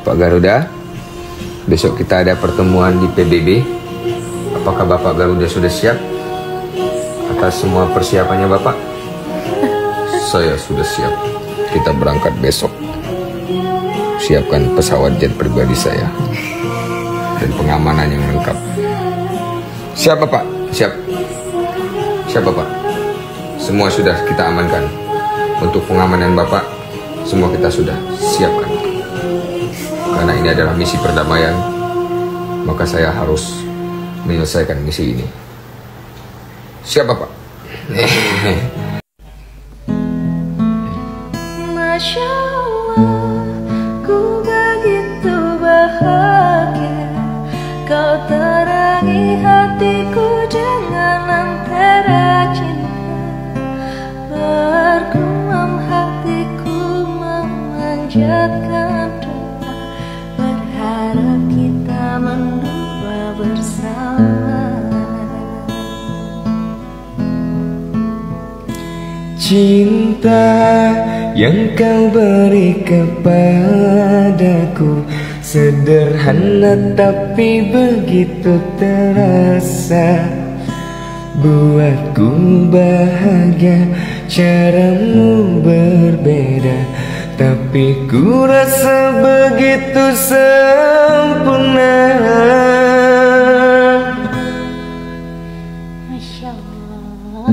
Pak Garuda, besok kita ada pertemuan di PBB. Apakah Bapak Garuda sudah siap atas semua persiapannya Bapak? Saya sudah siap. Kita berangkat besok. Siapkan pesawat jet pribadi saya dan pengamanan yang lengkap. Siap Bapak? Siap. Siap Bapak. Semua sudah kita amankan. Untuk pengamanan Bapak, semua kita sudah siapkan. Karena ini adalah misi perdamaian, maka saya harus menyelesaikan misi ini. Siap Bapak? Masya Allah, ku begitu bahagia. Kau terangi hatiku dengan lentera cinta. Bergumam hatiku memanjatkan doa, berharap kita mendua bersama. Cinta yang kau beri kepadaku sederhana tapi begitu terasa. Buatku bahagia, caramu berbeda, tapi ku rasa begitu sempurna. Masya Allah.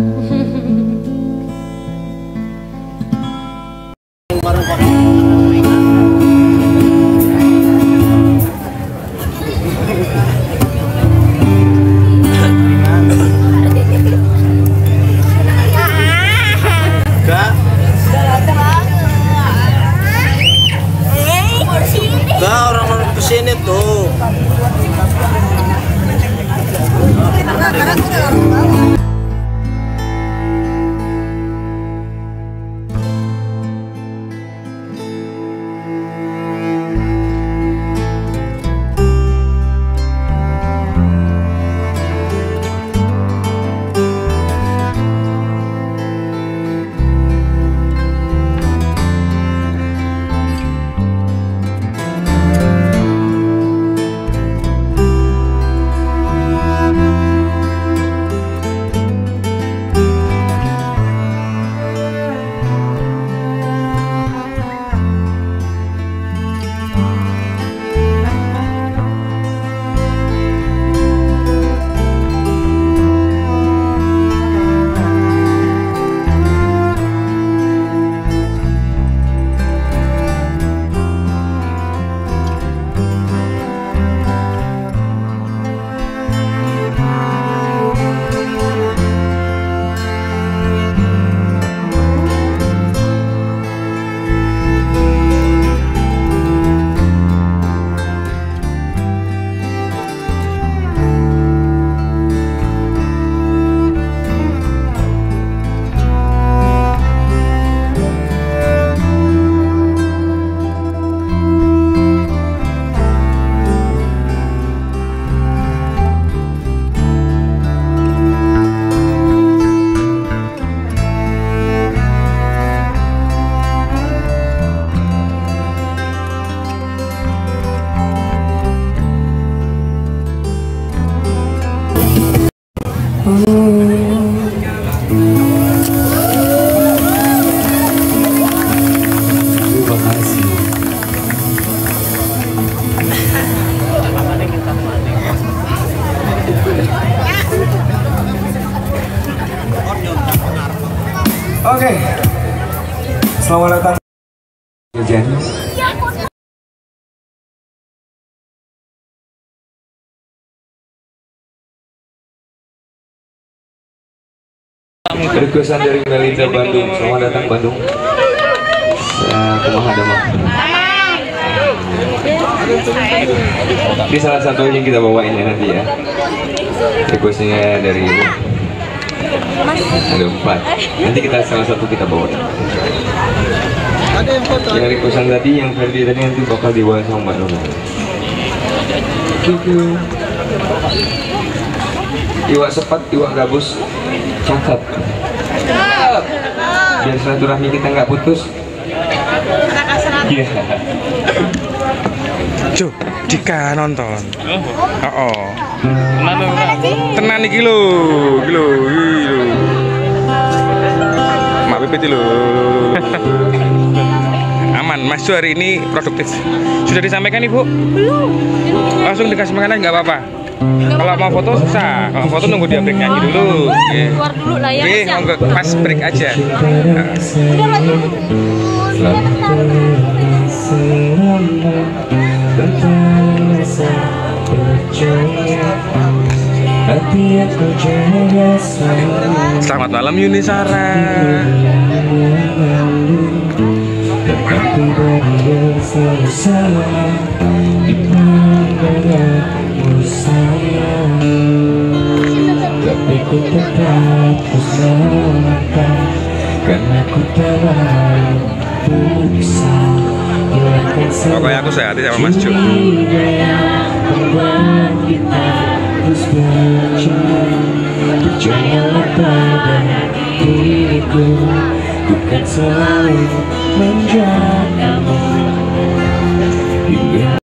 Sini tuh. Oke, selamat datang. Requestan dari Melinda Bandung. Selamat datang Bandung. Kumaha damang. Ini salah satu yang kita bawain ya nanti ya. Requestnya dari Ibu. Ada 4. Nanti kita salah satu kita bawain. Yang requestan tadi, yang Ferdi tadi nanti bakal dibawain sama Mbak Nona. Iwak sepat, iwak gabus, cakep. Biar silaturahmi kita nggak putus. Iya. Jo, Dika nonton. Oh. Tenan lho, Kak. Tenan iki lho, iki lho. Mak pipit lho. Aman, Mas Jo hari ini produktif. Sudah disampaikan Ibu? Belum. Langsung dikasih makanan nggak apa-apa. Kalau mau foto susah, kalau foto nunggu dia break nyanyi dulu. Keluar dulu lah ya. Oke, monggo pas break aja. Udah lanjut. Selamat malam Yuni Sara. Tapi ku tetap usahakan karena ku tahu bisa hilangkan Pokoknya aku sehat sama Mas Jo. membuat kita terus bercinta. Percayalah pada diriku, bukan selalu menjagamu. Hingga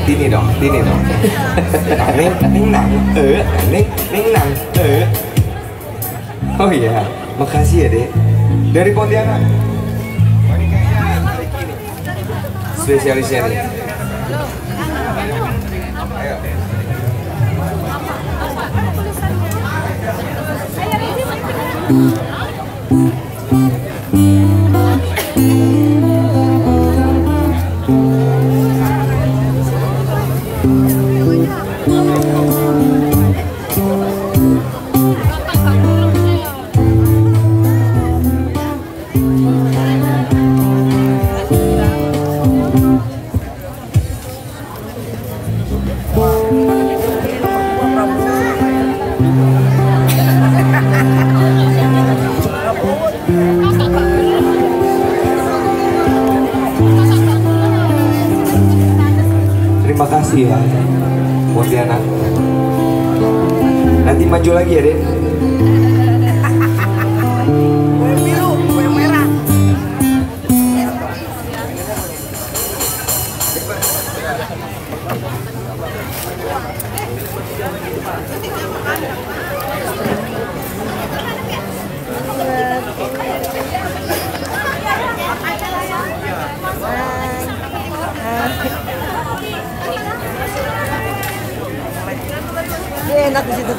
Tini dong. Neng nang, neng nang, Oh iya, makasih ya Dek. Dari Pontianak. Spesialisnya nih. Ayo. Terima kasih ya Pontianak. Nanti maju lagi ya Dek. Enak di situ.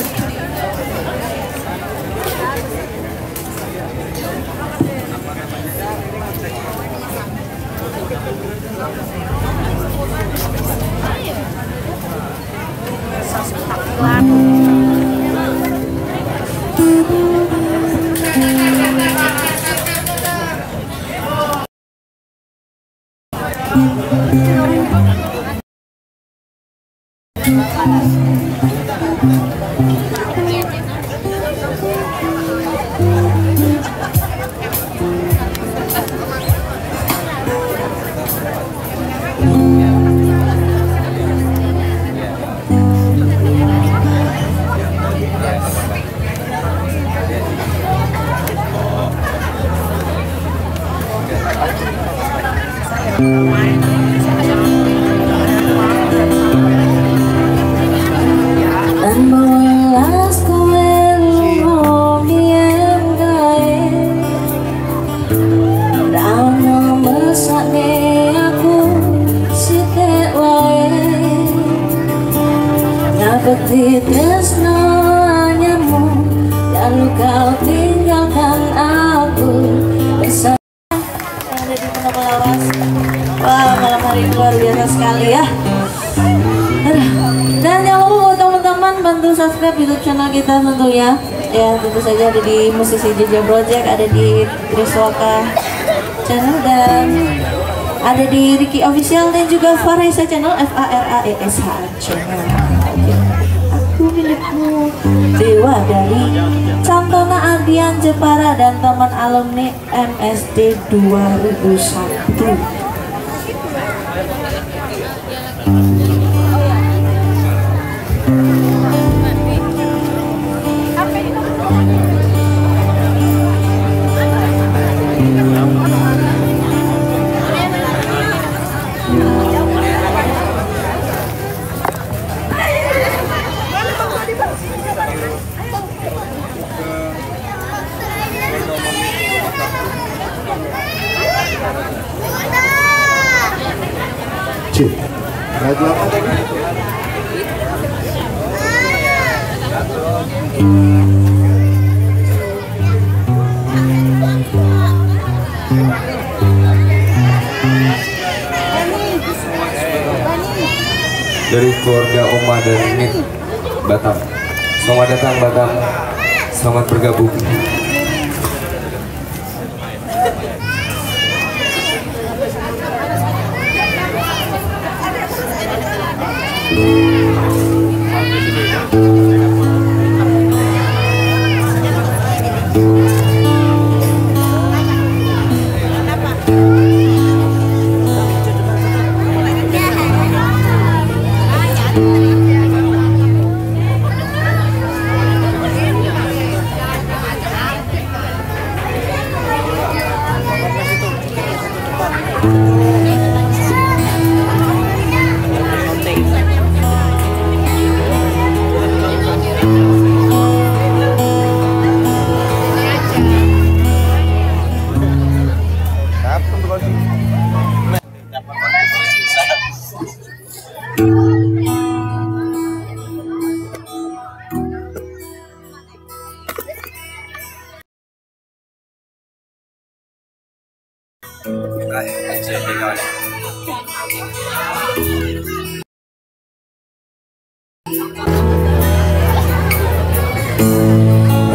arti tresno anyarmu, lalu kau tinggalkan aku bersama. Ada di Penama Lawas. Wah, malam hari ini luar biasa sekali ya. Dan jangan lupa buat teman-teman bantu subscribe YouTube channel kita tentunya. Ya, tentu saja ada di Musisi Jeja Project, ada di Triswaka channel, dan ada di Ricky Official, dan juga Faresa channel, FARAESH channel. Aku milikmu, Dewa dari Cantona Ardian Jepara dan teman alumni MSD 2001. Lagu apa tadi? Dari keluarga Oma dan Mit Batam. Selamat datang Batam. Selamat bergabung.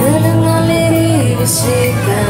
Mendengar lirik bisikan